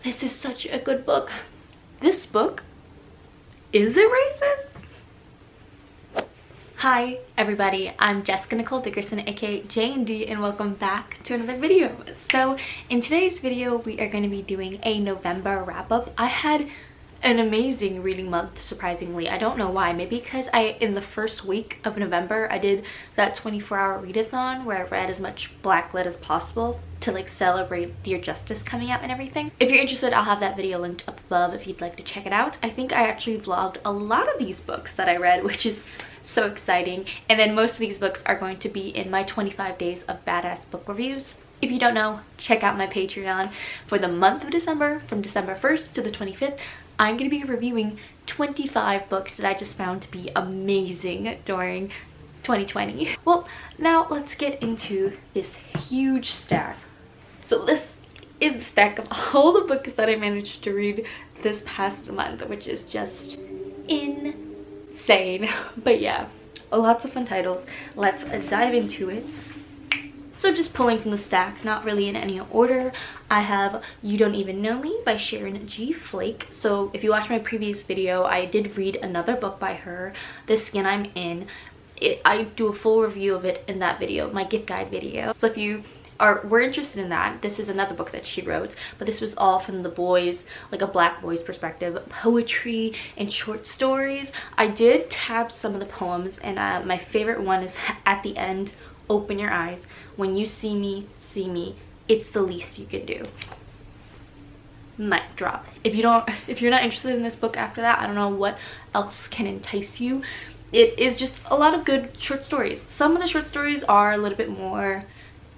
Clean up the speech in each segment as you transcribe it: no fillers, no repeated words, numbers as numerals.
This is such a good book. This book, is it racist? Hi everybody, I'm Jessica Nicole Dickerson, aka JND, and welcome back to another video. So in today's video we are going to be doing a November wrap-up. I had an amazing reading month, surprisingly. I don't know why. Maybe because in the first week of November I did that 24-hour readathon where I read as much blacklit as possible to like celebrate Dear Justice coming out and everything. If you're interested, I'll have that video linked up above if you'd like to check it out. I think I actually vlogged a lot of these books that I read, which is so exciting. And then most of these books are going to be in my 25 days of badass book reviews. If you don't know, check out my Patreon. For the month of December, from December 1st to the 25th, I'm going to be reviewing 25 books that I just found to be amazing during 2020. Well, now let's get into this huge stack. So this is the stack of all the books that I managed to read this past month, which is just insane. But yeah, lots of fun titles. Let's dive into it. So just pulling from the stack, not really in any order, I have You Don't Even Know Me by Sharon G. Flake. So if you watched my previous video, I did read another book by her, The Skin I'm In. I do a full review of it in that video, my gift guide video. So if you were interested in that, this is another book that she wrote, but this was all from the boys, like a black boy's perspective, poetry and short stories. I did tab some of the poems, and my favorite one is at the end, open your eyes. When you see me, it's the least you can do. Mic drop. If you're not interested in this book after that, I don't know what else can entice you. It is just a lot of good short stories. Some of the short stories are a little bit more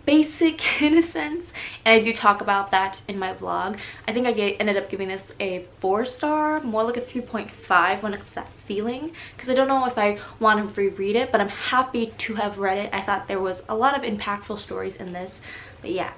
basic in a sense, and I do talk about that in my vlog. I think I ended up giving this a 4-star, more like a 3.5 when it comes to that feeling, because I don't know if I want to reread it, but I'm happy to have read it. I thought there was a lot of impactful stories in this, but yeah,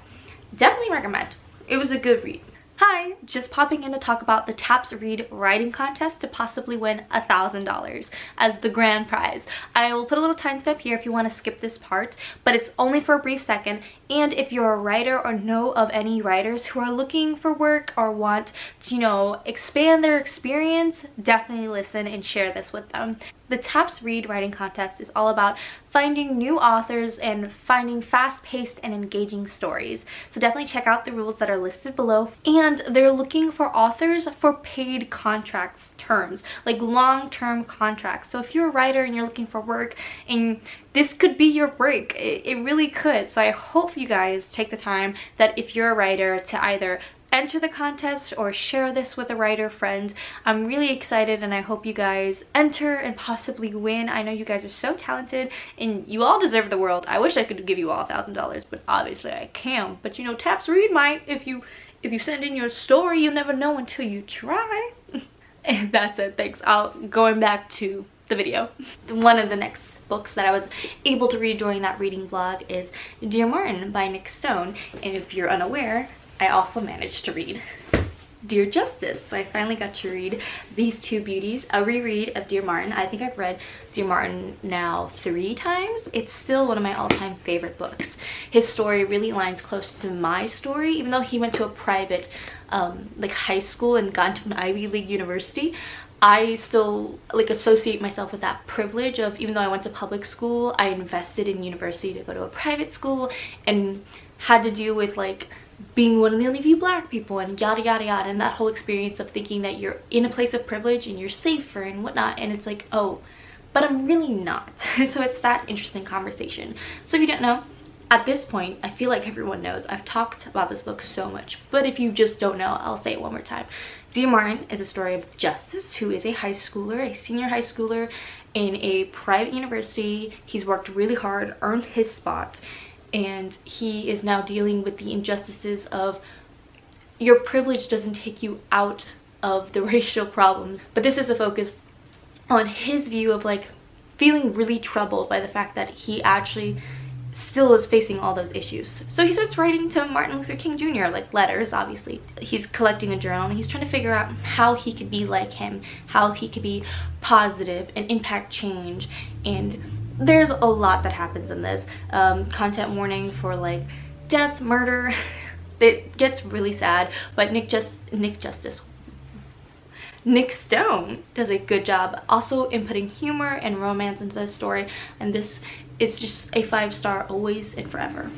definitely recommend. It was a good read. Hi, just popping in to talk about the Taps Read writing contest to possibly win $1,000 as the grand prize. I will put a little timestamp here if you want to skip this part, but it's only for a brief second. And if you're a writer or know of any writers who are looking for work or want to, you know, expand their experience, definitely listen and share this with them. The Taps Read writing contest is all about finding new authors and finding fast-paced and engaging stories. So definitely check out the rules that are listed below. And they're looking for authors for paid contracts terms, like long-term contracts. So if you're a writer and you're looking for work, and this could be your break, it really could. So I hope you guys take the time that if you're a writer to either enter the contest or share this with a writer friend. I'm really excited, and I hope you guys enter and possibly win. I know you guys are so talented and you all deserve the world. I wish I could give you all $1,000, but obviously I can't. But you know, Taps Read might. If you send in your story, you never know until you try. And that's it. Thanks. Going back to the video. One of the next books that I was able to read during that reading vlog is Dear Martin by Nick Stone. And if you're unaware, I also managed to read Dear Justice. So I finally got to read these two beauties, a reread of Dear Martin. I think I've read Dear Martin now 3 times. It's still one of my all-time favorite books. His story really aligns close to my story, even though he went to a private like high school and got into an Ivy League university. I still like associate myself with that privilege of, even though I went to public school, I invested in university to go to a private school and had to deal with like being one of the only few black people and yada yada yada, and that whole experience of thinking that you're in a place of privilege and you're safer and whatnot, and it's like, oh, but I'm really not. So it's that interesting conversation. So if you don't know, at this point I feel like everyone knows. I've talked about this book so much, but if you just don't know, I'll say it one more time. Dear Martin is a story of Justice, who is a high schooler, a senior high schooler in a private university. He's worked really hard, earned his spot, and he is now dealing with the injustices of your privilege doesn't take you out of the racial problems. But this is a focus on his view of like feeling really troubled by the fact that he actually still is facing all those issues. So he starts writing to Martin Luther King Jr., like letters, obviously. He's collecting a journal and he's trying to figure out how he could be like him, how he could be positive and impact change. And there's a lot that happens in this. Content warning for like death, murder, it gets really sad, but Nick Stone does a good job also in putting humor and romance into this story, and this is just a 5-star always and forever.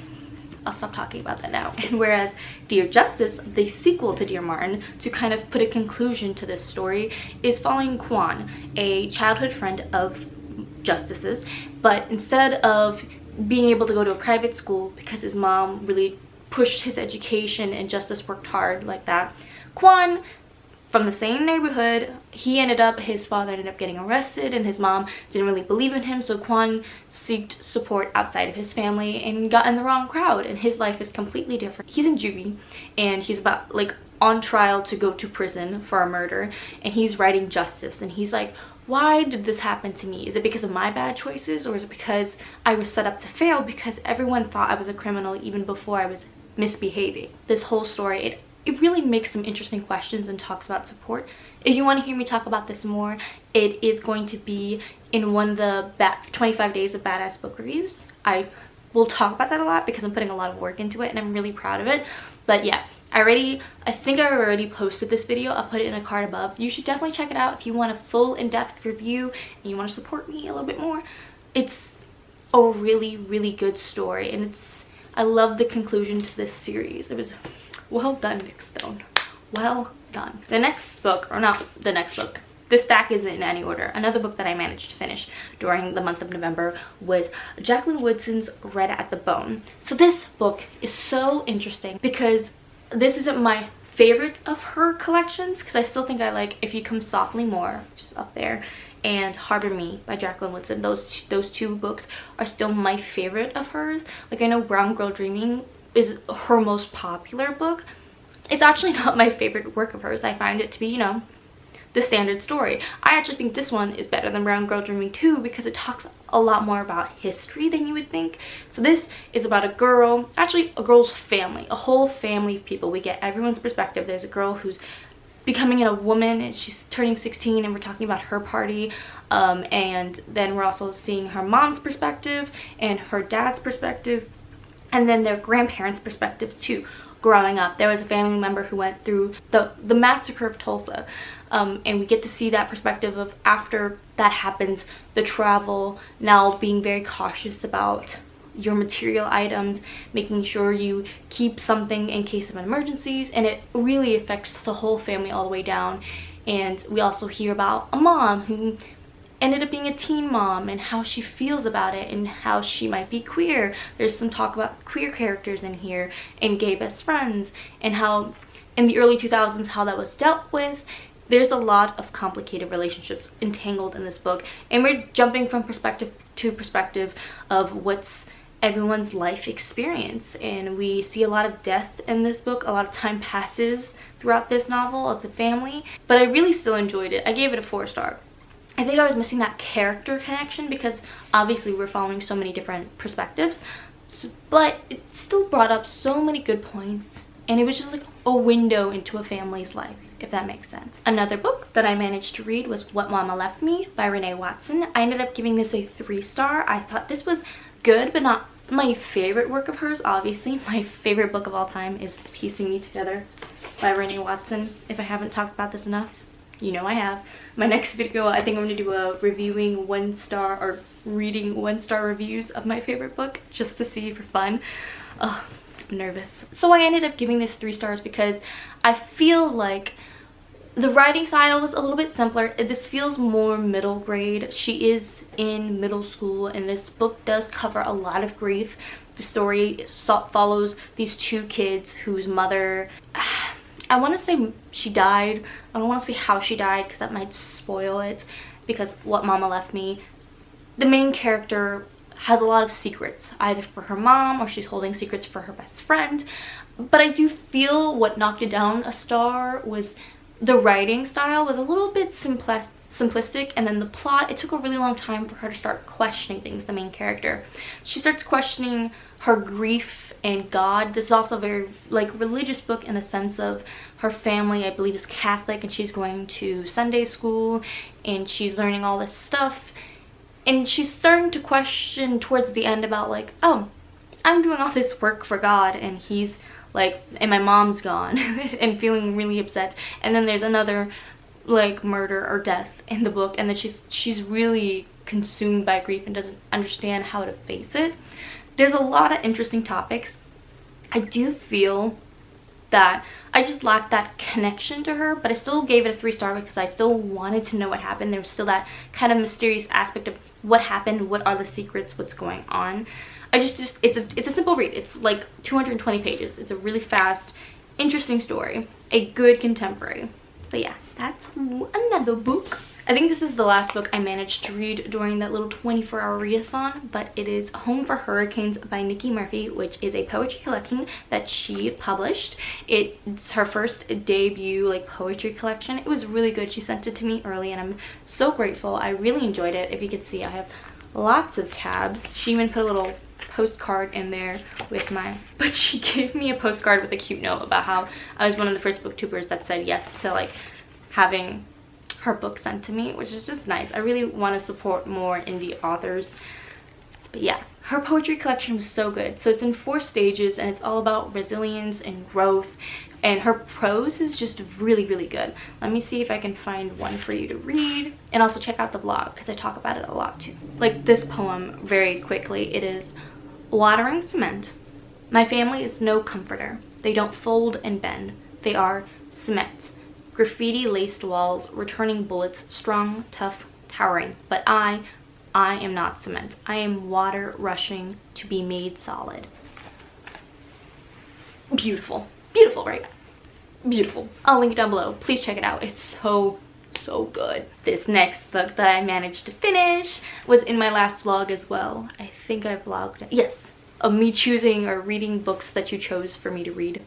I'll stop talking about that now. And whereas Dear Justice, the sequel to Dear Martin, to kind of put a conclusion to this story, is following Quan, a childhood friend of Justice's, but instead of being able to go to a private school because his mom really pushed his education and Justice worked hard like that, Quan, from the same neighborhood, his father ended up getting arrested, and his mom didn't really believe in him, so Quan sought support outside of his family and got in the wrong crowd, and his life is completely different. He's in juvie, and he's about like on trial to go to prison for a murder, and he's writing Justice, and he's like, why did this happen to me? Is it because of my bad choices, or is it because I was set up to fail because everyone thought I was a criminal even before I was misbehaving? This whole story, it really makes some interesting questions and talks about support. If you want to hear me talk about this more, it is going to be in one of the 25 days of badass book reviews. I will talk about that a lot because I'm putting a lot of work into it and I'm really proud of it. But yeah, I think I already posted this video. I'll put it in a card above. You should definitely check it out if you want a full in-depth review and you want to support me a little bit more. It's a really, really good story, and I love the conclusion to this series. It was well done, Nick Stone. Well done. The next book, or not the next book, this stack isn't in any order. Another book that I managed to finish during the month of November was Jacqueline Woodson's Red at the Bone. So this book is so interesting because this isn't my favorite of her collections, because I still think I like If You Come Softly More, which is up there, and Harbor Me by Jacqueline Woodson. Those two books are still my favorite of hers. Like, I know Brown Girl Dreaming is her most popular book. It's actually not my favorite work of hers. I find it to be, you know, the standard story. I actually think this one is better than Brown Girl Dreaming too, because it talks a lot more about history than you would think. So this is about a girl, actually a girl's family, a whole family of people. We get everyone's perspective. There's a girl who's becoming a woman and she's turning 16, and we're talking about her party, and then we're also seeing her mom's perspective and her dad's perspective, and then their grandparents' perspectives too. Growing up, there was a family member who went through the massacre of Tulsa, and we get to see that perspective of after that happens, the travel, now being very cautious about your material items, making sure you keep something in case of emergencies, and it really affects the whole family all the way down. And we also hear about a mom who ended up being a teen mom and how she feels about it and how she might be queer. There's some talk about queer characters in here and gay best friends, and how in the early 2000s how that was dealt with. There's a lot of complicated relationships entangled in this book, and we're jumping from perspective to perspective of what's everyone's life experience, and we see a lot of death in this book. A lot of time passes throughout this novel of the family, but I really still enjoyed it. I gave it a 4-star. I think I was missing that character connection because obviously we're following so many different perspectives, but it still brought up so many good points, and it was just like a window into a family's life, if that makes sense. Another book that I managed to read was What Mama Left Me by Renee Watson. I ended up giving this a 3-star. I thought this was good, but not my favorite work of hers. Obviously, my favorite book of all time is Piecing Me Together by Renee Watson. If I haven't talked about this enough, you know I have. My next video, I think I'm going to do a reviewing 1-star or reading 1-star reviews of my favorite book, just to see for fun. I'm nervous. So I ended up giving this 3 stars because I feel like the writing style was a little bit simpler. This feels more middle grade. She is in middle school, and this book does cover a lot of grief. The story follows these 2 kids whose mother, I want to say she died. I don't want to say how she died because that might spoil it, because What Mama Left Me, the main character has a lot of secrets, either for her mom or she's holding secrets for her best friend. But I do feel what knocked it down a star was the writing style was a little bit simplistic, and then the plot, it took a really long time for her to start questioning things, the main character. She starts questioning her grief and God. This is also a very like religious book in the sense of her family, I believe, is Catholic, and she's going to Sunday school and she's learning all this stuff, and she's starting to question towards the end about like, oh, I'm doing all this work for God and he's like, and my mom's gone and feeling really upset, and then there's another like murder or death in the book, and then she's really consumed by grief and doesn't understand how to face it. There's a lot of interesting topics. I do feel that I just lacked that connection to her, but I still gave it a 3-star because I still wanted to know what happened. There was still that kind of mysterious aspect of what happened, what are the secrets, what's going on. It's a simple read. It's like 220 pages. It's a really fast, interesting story, a good contemporary. So yeah, that's another book. I think this is the last book I managed to read during that little 24-hour readathon, but it is Home for Hurricanes by Nikki Murphy, which is a poetry collection that she published. It's her first debut like poetry collection. It was really good. She sent it to me early and I'm so grateful. I really enjoyed it. If you could see, I have lots of tabs. She even put a little postcard in there with but she gave me a postcard with a cute note about how I was one of the first booktubers that said yes to like having her book sent to me, which is just nice. I really want to support more indie authors. But yeah, her poetry collection was so good. So it's in 4 stages and it's all about resilience and growth, and her prose is just really, really good. Let me see if I can find one for you to read, and also check out the blog because I talk about it a lot too. Like this poem very quickly. It is watering cement. My family is no comforter. They don't fold and bend. They are cement. Graffiti-laced walls, returning bullets, strong, tough, towering. But I am not cement. I am water rushing to be made solid. Beautiful. Beautiful, right? Beautiful. I'll link it down below. Please check it out. It's so good. This next book that I managed to finish was in my last vlog as well. I think I vlogged it. Yes. Of me choosing or reading books that you chose for me to read.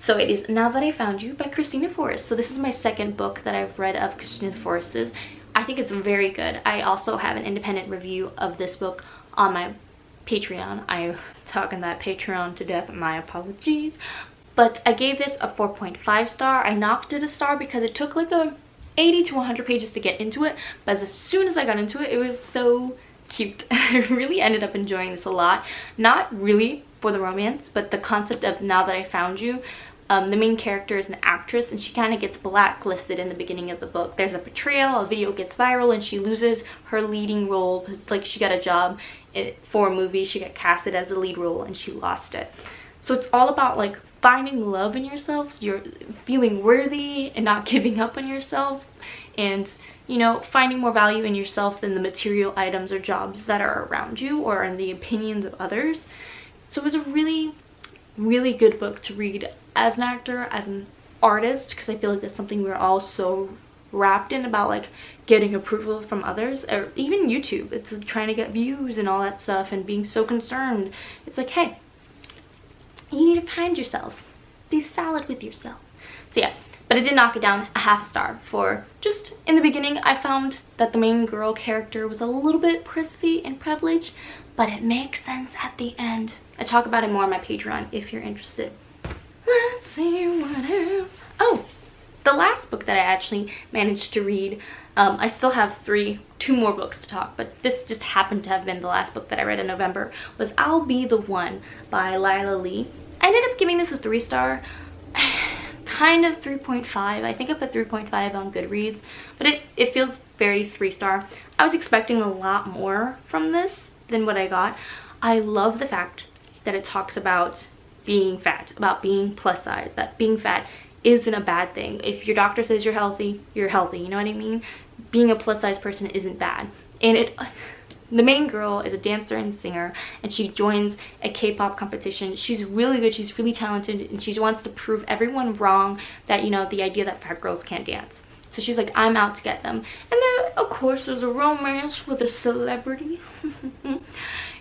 So it is Now That I Found You by Christina Forrest. So this is my second book that I've read of Christina Forrest's. I think it's very good. I also have an independent review of this book on my Patreon. I'm talking that Patreon to death, my apologies. But I gave this a 4.5 star. I knocked it a star because it took like 80 to 100 pages to get into it. But as soon as I got into it, it was so cute. I really ended up enjoying this a lot. Not really for the romance, but the concept of Now That I Found You. The main character is an actress and she kind of gets blacklisted in the beginning of the book. There's a betrayal, a video gets viral, and she loses her leading role. It's like she got a job for a movie, she got casted as the lead role and she lost it. So it's all about like finding love in yourself, so you're feeling worthy and not giving up on yourself, and you know, finding more value in yourself than the material items or jobs that are around you or in the opinions of others. So it was a really good book to read as an actor, as an artist, because I feel like that's something we're all so wrapped in, about like getting approval from others, or even YouTube. It's trying to get views and all that stuff and being so concerned. It's like, hey, you need to find yourself. Be solid with yourself. So yeah, but I did knock it down a half star for just in the beginning. I found that the main girl character was a little bit prissy and privileged, but it makes sense at the end. I talk about it more on my Patreon if you're interested. Let's see what else. Oh, the last book that I actually managed to read, I still have two more books to talk, but this just happened to have been the last book that I read in November, was I'll Be the One by Lila Lee. I ended up giving this a 3-star, kind of 3.5. I think I put 3.5 on Goodreads, but it feels very 3-star. I was expecting a lot more from this than what I got. I love the fact that it talks about being fat, about being plus size, that being fat isn't a bad thing. If your doctor says you're healthy, you know what I mean? Being a plus size person isn't bad. And the main girl is a dancer and singer, and she joins a K-pop competition. She's really good, she's really talented, and she wants to prove everyone wrong that, you know, the idea that fat girls can't dance. So she's like, I'm out to get them. And then, of course, there's a romance with a celebrity.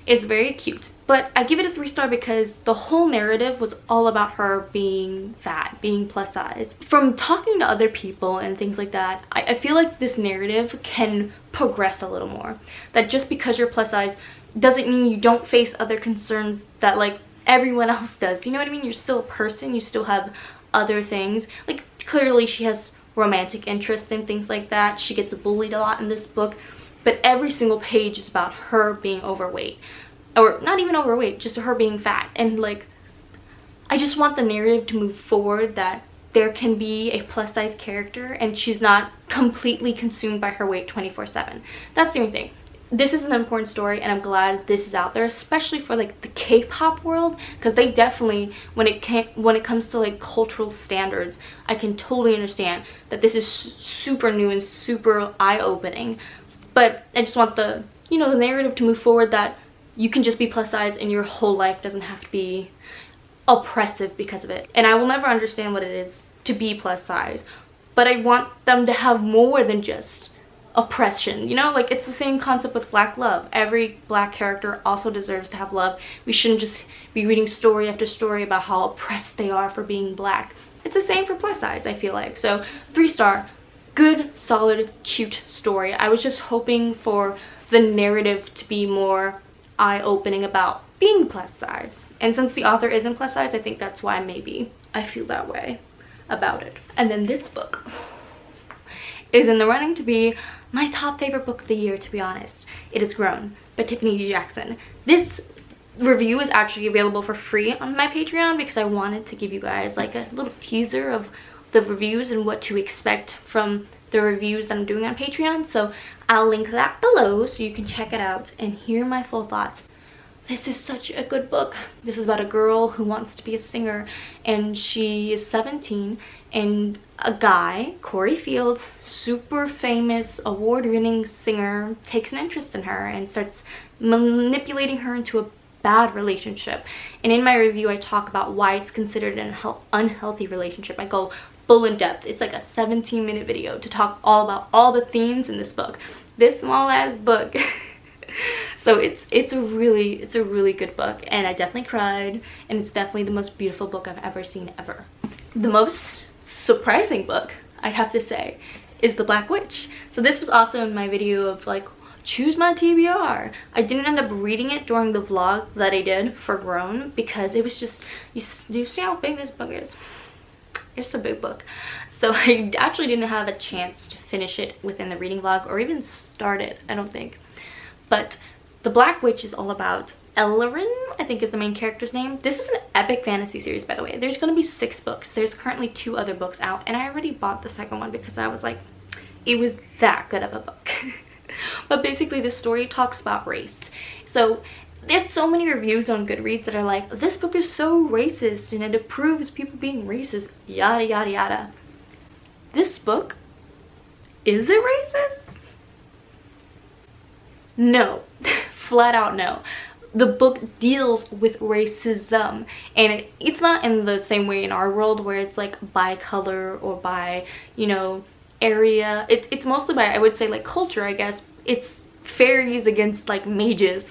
It's very cute. But I give it a 3-star because the whole narrative was all about her being fat, being plus size. From talking to other people and things like that, I feel like this narrative can progress a little more. That just because you're plus size doesn't mean you don't face other concerns that like everyone else does. You know what I mean? You're still a person, you still have other things. Like clearly she has romantic interest and things like that. She gets bullied a lot in this book, but every single page is about her being overweight, or not even overweight, just her being fat. And like, I just want the narrative to move forward that there can be a plus size character and she's not completely consumed by her weight 24/7. That's the only thing. This is an important story and I'm glad this is out there, especially for like the K-pop world, because they definitely, when it comes to like cultural standards, I can totally understand that this is super new and super eye-opening. But I just want the, you know, the narrative to move forward that you can just be plus size and your whole life doesn't have to be oppressive because of it. And I will never understand what it is to be plus size, but I want them to have more than just oppression, you know? Like, it's the same concept with black love. Every black character also deserves to have love. We shouldn't just be reading story after story about how oppressed they are for being black. It's the same for plus size, I feel like. So 3-star, good, solid, cute story. I was just hoping for the narrative to be more eye-opening about being plus size, and since the author isn't plus size, I think that's why maybe I feel that way about it. And then this book is in the running to be my top favorite book of the year, to be honest. It is Grown by Tiffany Jackson. This review is actually available for free on my Patreon because I wanted to give you guys like a little teaser of the reviews and what to expect from the reviews that I'm doing on Patreon. So I'll link that below so you can check it out and hear my full thoughts. This is such a good book. This is about a girl who wants to be a singer, and she is 17, and a guy, Corey Fields, super famous, award-winning singer, takes an interest in her and starts manipulating her into a bad relationship. And in my review, I talk about why it's considered an unhealthy relationship. I go full in depth. It's like a 17-minute video to talk all about all the themes in this book. This small ass book. So it's a really good book, and I definitely cried, and it's definitely the most beautiful book I've ever seen ever. The most surprising book, I'd have to say, is The Black Witch. So this was also in my video of like choose my TBR. I didn't end up reading it during the vlog that I did for Grown because it was just, you see how big this book is? It's a big book. So I actually didn't have a chance to finish it within the reading vlog or even start it, I don't think. But The Black Witch is all about Ellerin, I think is the main character's name. This is an epic fantasy series, by the way. There's going to be 6 books. There's currently 2 other books out, and I already bought the second one because I was like, it was that good of a book. But basically, this story talks about race. So there's so many reviews on Goodreads that are like, this book is so racist and it approves people being racist, yada yada yada. This book, is it racist? No. Flat out no. The book deals with racism, and it's not in the same way in our world where it's like by color or by, you know, area. It's mostly by, I would say, like culture, I guess. It's fairies against like mages.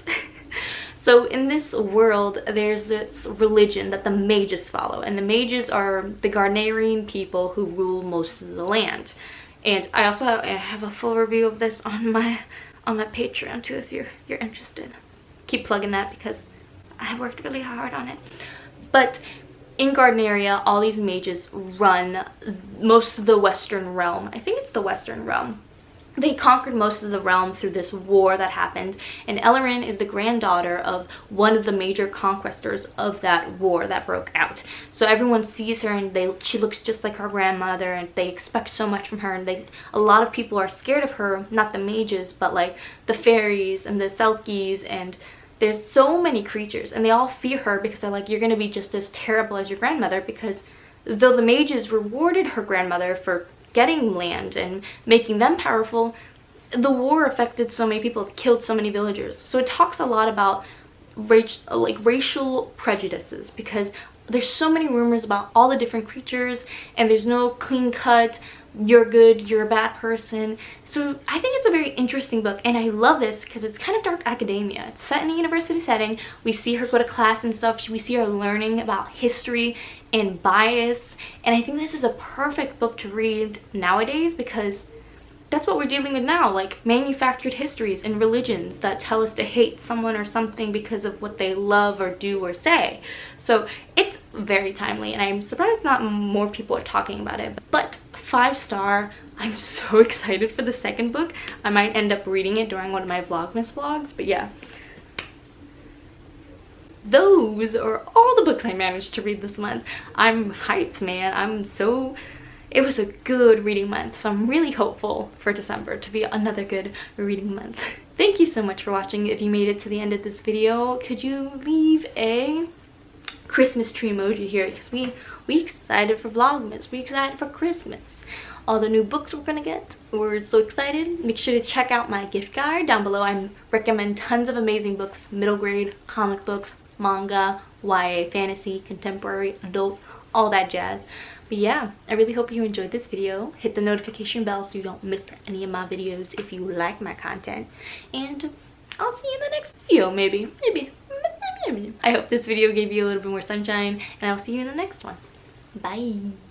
So in this world, there's this religion that the mages follow, and the mages are the Garnerian people who rule most of the land. And I also have a full review of this on my Patreon too, if you're interested. Keep plugging that because I have worked really hard on it. But in Gardneria, all these mages run most of the Western realm. I think it's the Western realm. They conquered most of the realm through this war that happened, and Ellerin is the granddaughter of one of the major conquestors of that war that broke out. So everyone sees her and she looks just like her grandmother, and they expect so much from her, and a lot of people are scared of her, not the mages, but like the fairies and the selkies, and there's so many creatures, and they all fear her because they're like, you're gonna be just as terrible as your grandmother, because though the mages rewarded her grandmother for getting land and making them powerful, the war affected so many people, killed so many villagers. So it talks a lot about racial prejudices, because there's so many rumors about all the different creatures, and there's no clean cut, you're good, you're a bad person. So I think it's a very interesting book, and I love this because it's kind of dark academia. It's set in a university setting. We see her go to class and stuff. We see her learning about history and bias, and I think this is a perfect book to read nowadays because that's what we're dealing with now, like manufactured histories and religions that tell us to hate someone or something because of what they love or do or say. So it's very timely, and I'm surprised not more people are talking about it. But 5-star, I'm so excited for the second book. I might end up reading it during one of my Vlogmas vlogs, but yeah. those are all the books I managed to read this month. I'm hyped, man. It was a good reading month, so I'm really hopeful for December to be another good reading month. Thank you so much for watching. If you made it to the end of this video, could you leave a Christmas tree emoji here? Because we excited for Vlogmas, we excited for Christmas. All the new books we're gonna get, we're so excited. Make sure to check out my gift card down below. I recommend tons of amazing books, middle grade, comic books, manga, YA, fantasy, contemporary, adult, all that jazz. But yeah, I really hope you enjoyed this video. Hit the notification bell so you don't miss any of my videos if you like my content. And I'll see you in the next video, maybe. I hope this video gave you a little bit more sunshine, and I'll see you in the next one. Bye.